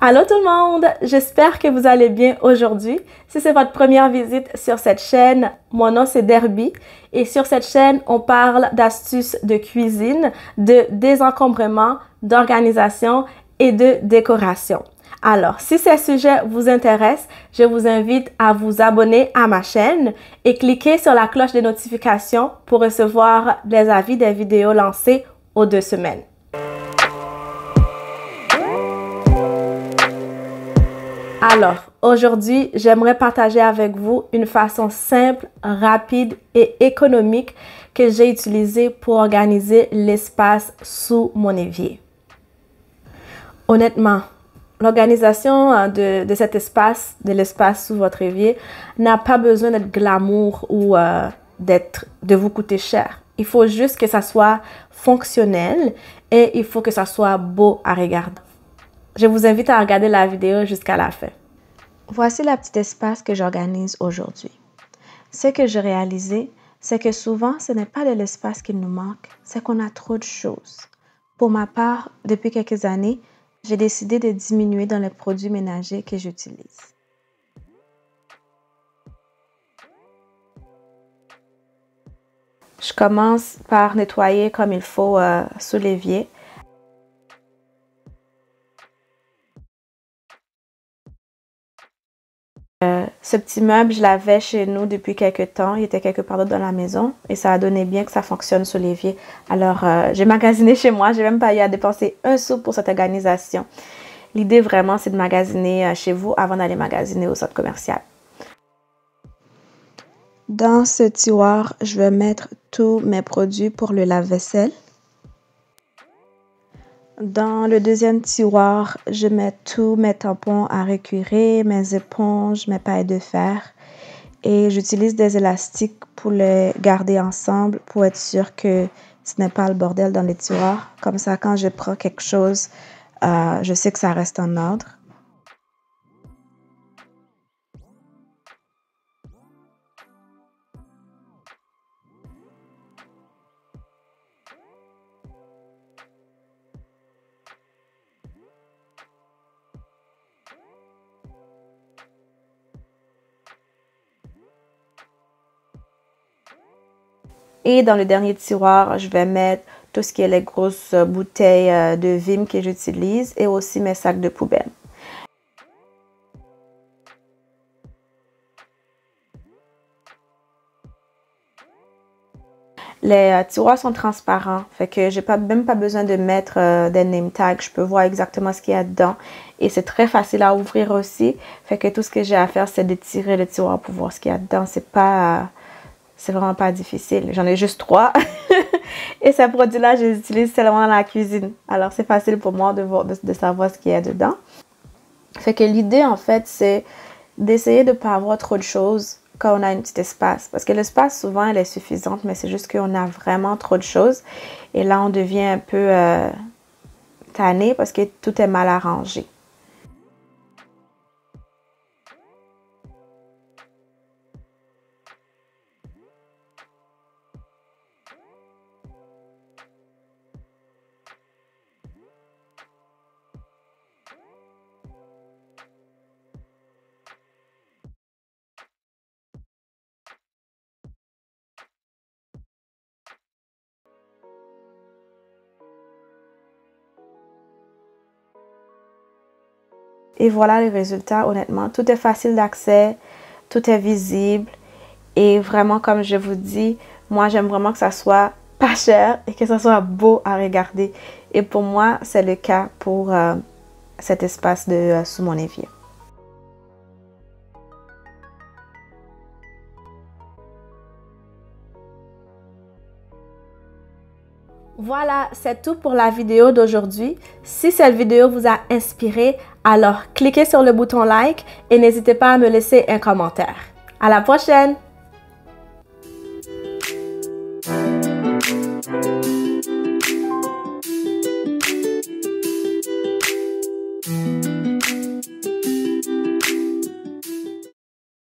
Allô tout le monde, j'espère que vous allez bien aujourd'hui. Si c'est votre première visite sur cette chaîne, mon nom c'est Derby et sur cette chaîne, on parle d'astuces de cuisine, de désencombrement, d'organisation et de décoration. Alors, si ces sujets vous intéressent, je vous invite à vous abonner à ma chaîne et cliquer sur la cloche de notification pour recevoir les avis des vidéos lancées aux 2 semaines. Alors, aujourd'hui, j'aimerais partager avec vous une façon simple, rapide et économique que j'ai utilisée pour organiser l'espace sous mon évier. Honnêtement, l'organisation de cet espace, de l'espace sous votre évier, n'a pas besoin d'être glamour ou de vous coûter cher. Il faut juste que ça soit fonctionnel et il faut que ça soit beau à regarder. Je vous invite à regarder la vidéo jusqu'à la fin. Voici le petit espace que j'organise aujourd'hui. Ce que j'ai réalisé, c'est que souvent, ce n'est pas de l'espace qui nous manque, c'est qu'on a trop de choses. Pour ma part, depuis quelques années, j'ai décidé de diminuer dans les produits ménagers que j'utilise. Je commence par nettoyer comme il faut sous l'évier. Ce petit meuble, je l'avais chez nous depuis quelques temps. Il était quelque part d'autre dans la maison et ça a donné bien que ça fonctionne sous l'évier. Alors, j'ai magasiné chez moi. J'ai même pas eu à dépenser un sou pour cette organisation. L'idée vraiment, c'est de magasiner chez vous avant d'aller magasiner au centre commercial. Dans ce tiroir, je vais mettre tous mes produits pour le lave-vaisselle. Dans le deuxième tiroir, je mets tous mes tampons à récurer, mes éponges, mes pailles de fer. Et j'utilise des élastiques pour les garder ensemble pour être sûr que ce n'est pas le bordel dans les tiroirs. Comme ça, quand je prends quelque chose, je sais que ça reste en ordre. Et dans le dernier tiroir, je vais mettre tout ce qui est les grosses bouteilles de Vim que j'utilise et aussi mes sacs de poubelle. Les tiroirs sont transparents, fait que j'ai même pas besoin de mettre des name tags. Je peux voir exactement ce qu'il y a dedans et c'est très facile à ouvrir aussi. Fait que tout ce que j'ai à faire, c'est de tirer le tiroir pour voir ce qu'il y a dedans. C'est vraiment pas difficile. J'en ai juste 3. Et ces produits-là, je les utilise seulement dans la cuisine. Alors, c'est facile pour moi de savoir ce qu'il y a dedans. Fait que l'idée, en fait, c'est d'essayer de ne pas avoir trop de choses quand on a un petit espace. Parce que l'espace, souvent, elle est suffisante, mais c'est juste qu'on a vraiment trop de choses. Et là, on devient un peu tanné parce que tout est mal arrangé. Et voilà les résultats, honnêtement. Tout est facile d'accès, tout est visible. Et vraiment, comme je vous dis, moi, j'aime vraiment que ça soit pas cher et que ça soit beau à regarder. Et pour moi, c'est le cas pour cet espace sous mon évier. Voilà, c'est tout pour la vidéo d'aujourd'hui. Si cette vidéo vous a inspiré, alors cliquez sur le bouton like et n'hésitez pas à me laisser un commentaire. À la prochaine!